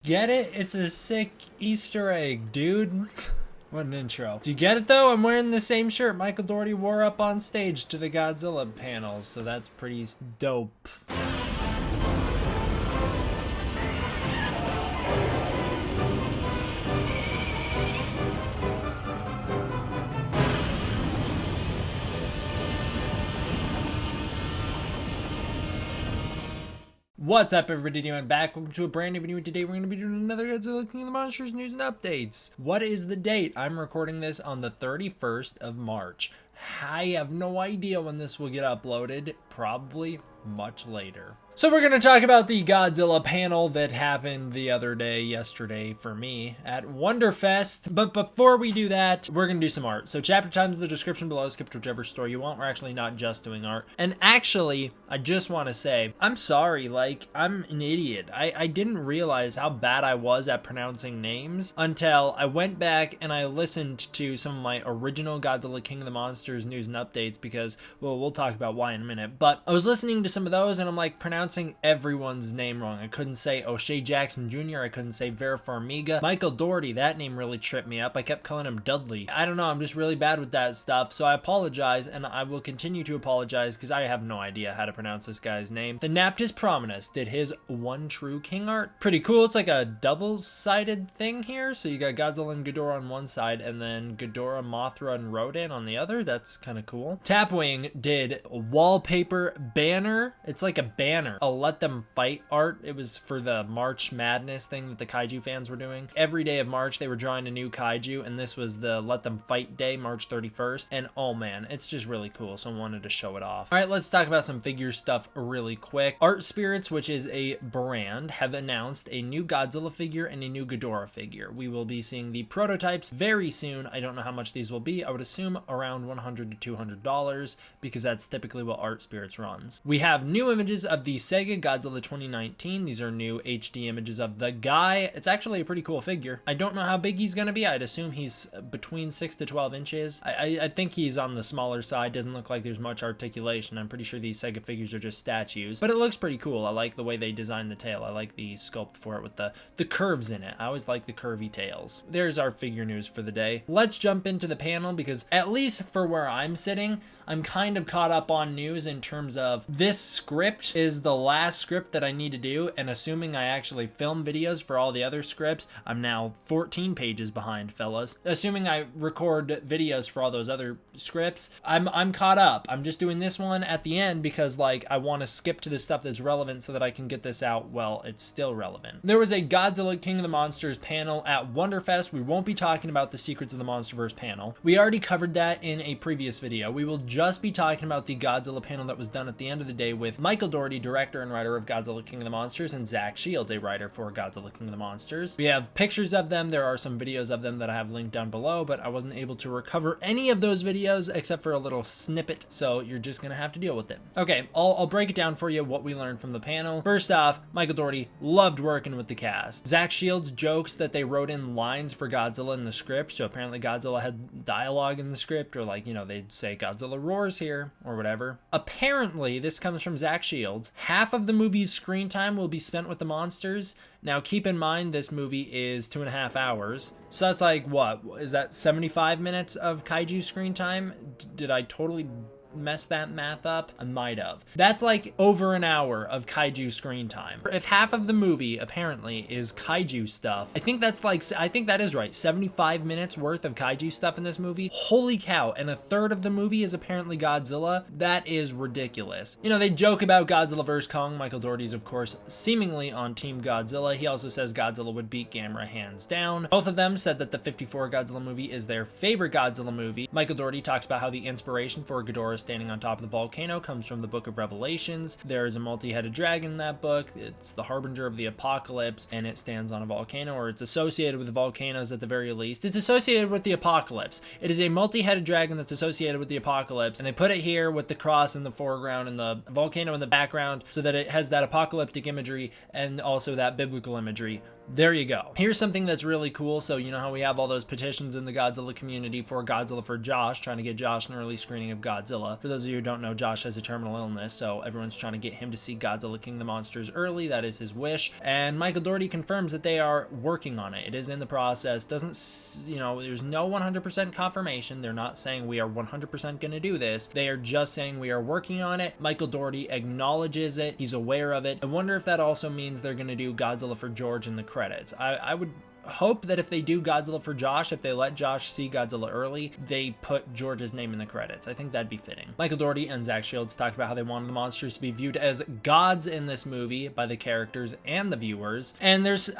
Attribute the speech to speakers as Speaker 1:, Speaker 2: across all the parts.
Speaker 1: Get it? It's a sick Easter egg, dude. What an intro. Do you get it though? I'm wearing the same shirt Michael Dougherty wore up on stage to the Godzilla panel, so that's pretty dope. What's up, everybody? I'm back. Welcome to a brand new video. Today we're going to be doing another Godzilla King of the Monsters news and updates. What is the date? I'm recording this on the 31st of March. I have no idea when this will get uploaded. Probably much later. So we're going to talk about the Godzilla panel that happened the other day, yesterday for me, at Wonderfest. But before we do that, we're going to do some art. So chapter times in the description below. Skip to whichever story you want. We're actually not just doing art. And actually, I just want to say, I'm sorry, I'm an idiot. I didn't realize how bad I was at pronouncing names until I went back and I listened to some of my original Godzilla King of the Monsters news and updates because, well, we'll talk about why in a minute. But I was listening to some of those and I'm like pronouncing everyone's name wrong. I couldn't say O'Shea Jackson Jr. I couldn't say Vera Farmiga. Michael Dougherty, that name really tripped me up. I kept calling him Dudley. I don't know, I'm just really bad with that stuff, so I apologize, and I will continue to apologize because I have no idea how to pronounce this guy's name. The Naptis Prominus did his One True King art. Pretty cool. It's like a double-sided thing here, so you got Godzilla and Ghidorah on one side, and then Ghidorah, Mothra, and Rodan on the other. That's kind of cool. Tapwing did a wallpaper banner. It's like a banner. A Let Them Fight art. It was for the March Madness thing that the kaiju fans were doing. Every day of March they were drawing a new kaiju, and this was the Let Them Fight day, March 31st. And oh man, it's just really cool, so I wanted to show it off. All right, let's talk about some figure stuff really quick. Art Spirits, which is a brand, have announced a new Godzilla figure and a new Ghidorah figure. We will be seeing the prototypes very soon. I don't know how much these will be. I would assume around $100 to $200 because that's typically what Art Spirits runs. We have new images of the Sega Godzilla 2019. These are new HD images of the guy. It's actually a pretty cool figure. I don't know how big he's gonna be. I'd assume he's between 6 to 12 inches. I think he's on the smaller side. Doesn't look like there's much articulation. I'm pretty sure these Sega figures are just statues, but it looks pretty cool. I like the way they designed the tail. I like the sculpt for it with the curves in it. I always like the curvy tails. There's our figure news for the day. Let's jump into the panel because at least for where I'm sitting, I'm kind of caught up on news in terms of this script is the last script that I need to do, and assuming I actually film videos for all the other scripts, I'm now 14 pages behind, fellas. Assuming I record videos for all those other scripts, I'm caught up. I'm just doing this one at the end because I want to skip to the stuff that's relevant so that I can get this out while it's still relevant. There was a Godzilla King of the Monsters panel at Wonderfest. We won't be talking about the Secrets of the Monsterverse panel. We already covered that in a previous video. We will just be talking about the Godzilla panel that was done at the end of the day with Michael Dougherty, director and writer of Godzilla King of the Monsters, and Zach Shields, a writer for Godzilla King of the Monsters. We have pictures of them. There are some videos of them that I have linked down below, but I wasn't able to recover any of those videos except for a little snippet, so you're just gonna have to deal with it. Okay, I'll break it down for you what we learned from the panel. First off, Michael Dougherty loved working with the cast. Zach Shields jokes that they wrote in lines for Godzilla in the script, so apparently Godzilla had dialogue in the script, or they'd say Godzilla roars here, or whatever. Apparently, this comes from Zach Shields. Half of the movie's screen time will be spent with the monsters. Now, keep in mind, this movie is 2.5 hours. So that's what? Is that 75 minutes of kaiju screen time? Did I totally mess that math up? I might have. That's over an hour of kaiju screen time. If half of the movie apparently is kaiju stuff, I think that is right. 75 minutes worth of kaiju stuff in this movie. Holy cow. And a third of the movie is apparently Godzilla. That is ridiculous. They joke about Godzilla vs. Kong. Michael Dougherty's, of course, seemingly on Team Godzilla. He also says Godzilla would beat Gamera hands down. Both of them said that the 54 Godzilla movie is their favorite Godzilla movie. Michael Dougherty talks about how the inspiration for Ghidorah standing on top of the volcano comes from the Book of Revelations. There is a multi-headed dragon in that book. It's the harbinger of the apocalypse, and it stands on a volcano, or it's associated with the volcanoes at the very least. It's associated with the apocalypse. It is a multi-headed dragon that's associated with the apocalypse, and they put it here with the cross in the foreground and the volcano in the background so that it has that apocalyptic imagery and also that biblical imagery. there you go. Here's something that's really cool. So you know how we have all those petitions in the Godzilla community for Godzilla for Josh, trying to get Josh an early screening of Godzilla. For those of you who don't know, Josh has a terminal illness, so everyone's trying to get him to see Godzilla King of the Monsters early. That is his wish. And Michael Dougherty confirms that they are working on it. It is in the process. Doesn't, you know, there's no 100% confirmation. They're not saying we are 100% going to do this. They are just saying we are working on it. Michael Dougherty acknowledges it. He's aware of it. I wonder if that also means they're going to do Godzilla for George in the credits. I would hope that if they do Godzilla for Josh, if they let Josh see Godzilla early, they put George's name in the credits. I think that'd be fitting. Michael Dougherty and Zach Shields talked about how they wanted the monsters to be viewed as gods in this movie by the characters and the viewers. And there's,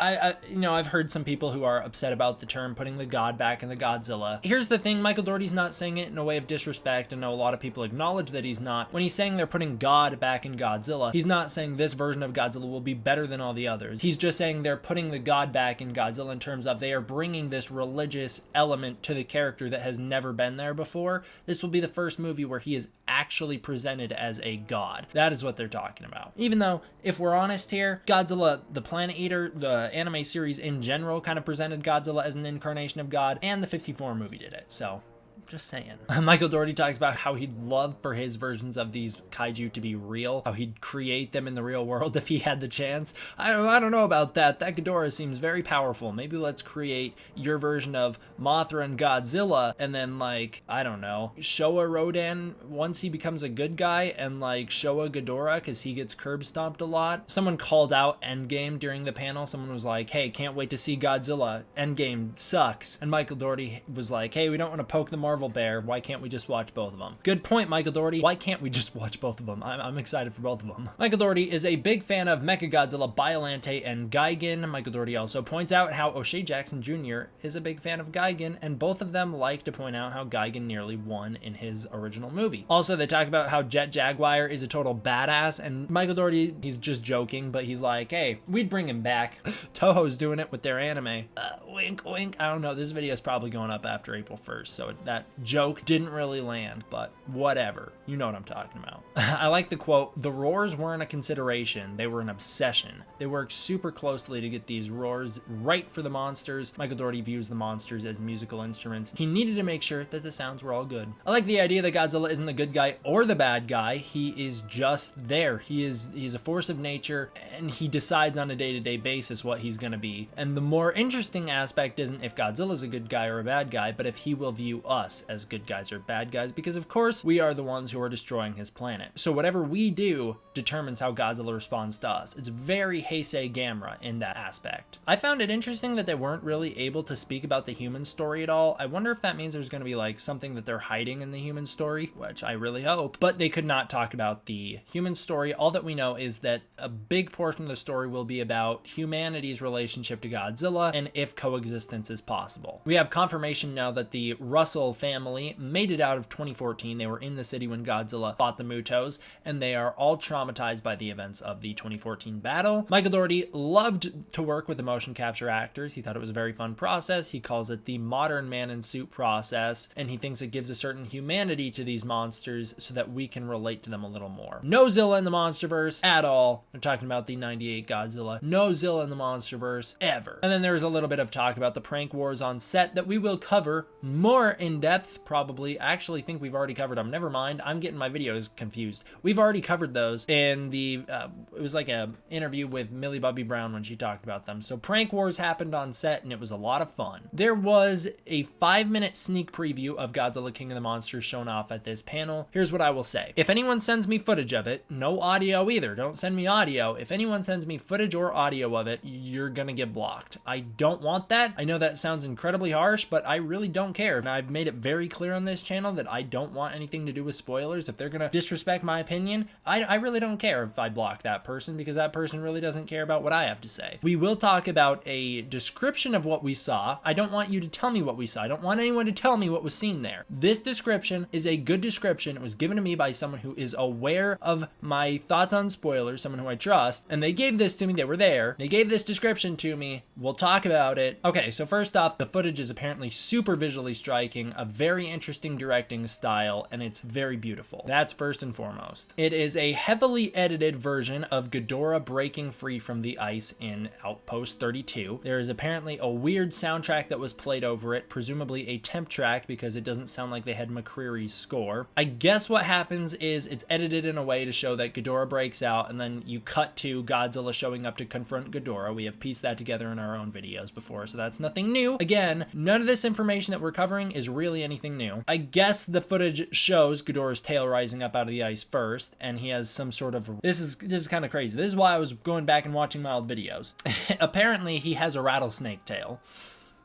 Speaker 1: you know, I've heard some people who are upset about the term putting the god back in the Godzilla. Here's the thing, Michael Dougherty's not saying it in a way of disrespect. I know a lot of people acknowledge that he's not. When he's saying they're putting God back in Godzilla, he's not saying this version of Godzilla will be better than all the others. He's just saying they're putting the god back in Godzilla in terms of they are bringing this religious element to the character that has never been there before. This will be the first movie where he is actually presented as a god. That is what they're talking about. Even though, if we're honest here, Godzilla, the Planet Eater, the anime series in general kind of presented Godzilla as an incarnation of God, and the 54 movie did it, so just saying. Michael Dougherty talks about how he'd love for his versions of these kaiju to be real, how he'd create them in the real world if he had the chance. I don't know about that. That Ghidorah seems very powerful. Maybe let's create your version of Mothra and Godzilla, and then, like, I don't know, Showa Rodan once he becomes a good guy, and like Showa Ghidorah because he gets curb stomped a lot. Someone called out Endgame during the panel. Someone was like, hey, can't wait to see Godzilla. Endgame sucks. And Michael Dougherty was like, hey, we don't want to poke the Marvel bear. Why can't we just watch both of them? Good point, Michael Dougherty. Why can't we just watch both of them? I'm excited for both of them. Michael Dougherty is a big fan of Mechagodzilla, Biollante, and Gigan. Michael Dougherty also points out how O'Shea Jackson Jr. is a big fan of Gigan, and both of them like to point out how Gigan nearly won in his original movie. Also, they talk about how Jet Jaguar is a total badass, and Michael Dougherty, he's just joking, but he's like, hey, we'd bring him back. Toho's doing it with their anime. Wink, wink. I don't know. This video is probably going up after April 1st, so that joke didn't really land, but whatever. You know what I'm talking about. I like the quote, the roars weren't a consideration, they were an obsession. They worked super closely to get these roars right for the monsters. Michael Dougherty views the monsters as musical instruments. He needed to make sure that the sounds were all good. I like the idea that Godzilla isn't the good guy or the bad guy. He is just there. He's a force of nature, and he decides on a day-to-day basis what he's gonna be. And the more interesting aspect isn't if Godzilla's a good guy or a bad guy, but if he will view us as good guys or bad guys, because of course we are the ones who are destroying his planet. So whatever we do determines how Godzilla responds to us. It's very Heisei Gamera in that aspect. I found it interesting that they weren't really able to speak about the human story at all. I wonder if that means there's going to be like something that they're hiding in the human story, which I really hope, but they could not talk about the human story. All that we know is that a big portion of the story will be about humanity's relationship to Godzilla and if coexistence is possible. We have confirmation now that the Russell family made it out of 2014. They were in the city when Godzilla fought the Mutos, and they are all traumatized by the events of the 2014 battle. Michael Dougherty loved to work with the motion capture actors. He thought it was a very fun process. He calls it the modern man in suit process, and he thinks it gives a certain humanity to these monsters so that we can relate to them a little more. No Zilla in the Monsterverse at all. They're talking about the 98 Godzilla. No Zilla in the Monsterverse ever. And then there's a little bit of talk about the prank wars on set that we will cover more in depth, probably. I actually think we've already covered them. Never mind. I'm getting my videos confused. We've already covered those in the, it was like a interview with Millie Bobby Brown when she talked about them. So prank wars happened on set and it was a lot of fun. There was a 5-minute sneak preview of Godzilla King of the Monsters shown off at this panel. Here's what I will say. If anyone sends me footage of it, no audio either. Don't send me audio. If anyone sends me footage or audio of it, you're gonna get blocked. I don't want that. I know that sounds incredibly harsh, but I really don't care. And I've made it very clear on this channel that I don't want anything to do with spoilers. If they're gonna disrespect my opinion, I really don't care if I block that person, because that person really doesn't care about what I have to say. We will talk about a description of what we saw. I don't want you to tell me what we saw. I don't want anyone to tell me what was seen there. This description is a good description. It was given to me by someone who is aware of my thoughts on spoilers, someone who I trust, and they gave this to me. They were there. They gave this description to me. We'll talk about it. Okay, so first off, the footage is apparently super visually striking. a very interesting directing style, and it's very beautiful. That's first and foremost. It is a heavily edited version of Ghidorah breaking free from the ice in Outpost 32. There is apparently a weird soundtrack that was played over it, presumably a temp track because it doesn't sound like they had McCreary's score. I guess what happens is it's edited in a way to show that Ghidorah breaks out, and then you cut to Godzilla showing up to confront Ghidorah. We have pieced that together in our own videos before, so that's nothing new. Again, none of this information that we're covering is really anything new. I guess the footage shows Ghidorah's tail rising up out of the ice first, and he has some sort of... This is kind of crazy. This is why I was going back and watching my old videos. Apparently, he has a rattlesnake tail.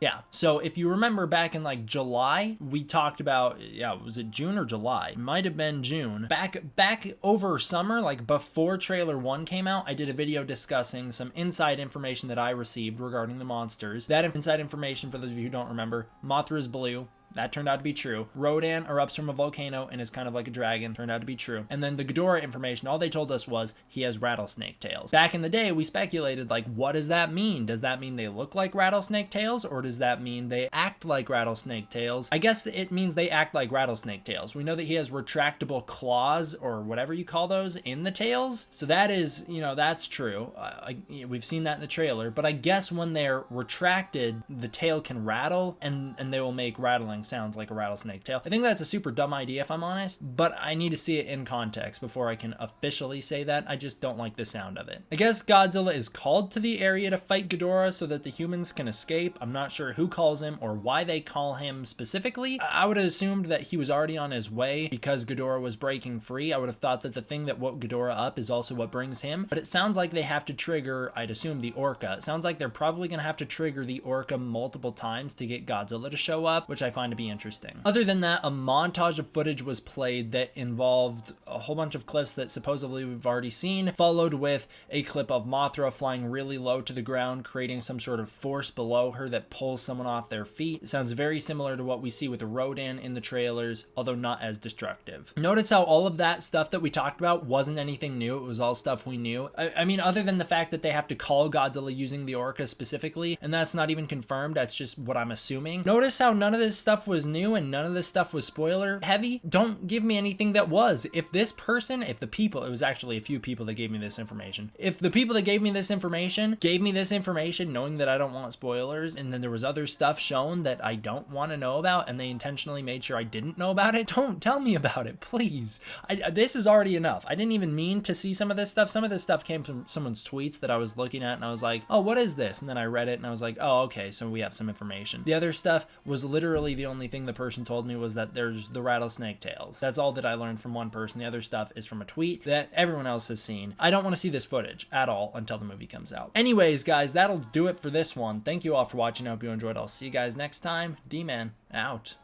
Speaker 1: Yeah, so if you remember back in like July, we talked about, was it June or July? It might have been June. Back over summer, like before trailer 1 came out, I did a video discussing some inside information that I received regarding the monsters. That inside information, for those of you who don't remember, Mothra is blue. That turned out to be true. Rodan erupts from a volcano and is kind of like a dragon. Turned out to be true. And then the Ghidorah information, all they told us was he has rattlesnake tails. Back in the day, we speculated, like, what does that mean? Does that mean they look like rattlesnake tails, or does that mean they act like rattlesnake tails? I guess it means they act like rattlesnake tails. We know that he has retractable claws, or whatever you call those, in the tails. So that is, that's true. We've seen that in the trailer. But I guess when they're retracted, the tail can rattle, and they will make rattling sounds like a rattlesnake tail. I think that's a super dumb idea, if I'm honest, but I need to see it in context before I can officially say that. I just don't like the sound of it. I guess Godzilla is called to the area to fight Ghidorah so that the humans can escape. I'm not sure who calls him or why they call him specifically. I would have assumed that he was already on his way because Ghidorah was breaking free. I would have thought that the thing that woke Ghidorah up is also what brings him, but it sounds like they have to trigger, I'd assume, the orca. It sounds like they're probably going to have to trigger the orca multiple times to get Godzilla to show up, which I find to be interesting. Other than that, a montage of footage was played that involved a whole bunch of clips that supposedly we've already seen, followed with a clip of Mothra flying really low to the ground, creating some sort of force below her that pulls someone off their feet. It sounds very similar to what we see with Rodan in the trailers, although not as destructive. Notice how all of that stuff that we talked about wasn't anything new. It was all stuff we knew. I mean, other than the fact that they have to call Godzilla using the orca specifically, and that's not even confirmed, that's just what I'm assuming. Notice how none of this stuff was new and none of this stuff was spoiler heavy. Don't give me anything that was. If the people, it was actually a few people that gave me this information. If the people that gave me this information knowing that I don't want spoilers, and then there was other stuff shown that I don't want to know about, and they intentionally made sure I didn't know about it, don't tell me about it, please. This is already enough. I didn't even mean to see some of this stuff. Some of this stuff came from someone's tweets that I was looking at, and I was like, oh, what is this? And then I read it, and I was like, oh, okay, so we have some information. The other stuff was literally the only thing the person told me was that there's the rattlesnake tails. That's all that I learned from one person. The other stuff is from a tweet that everyone else has seen. I don't want to see this footage at all until the movie comes out. Anyways, guys, that'll do it for this one. Thank you all for watching. I hope you enjoyed. I'll see you guys next time. D-Man, out.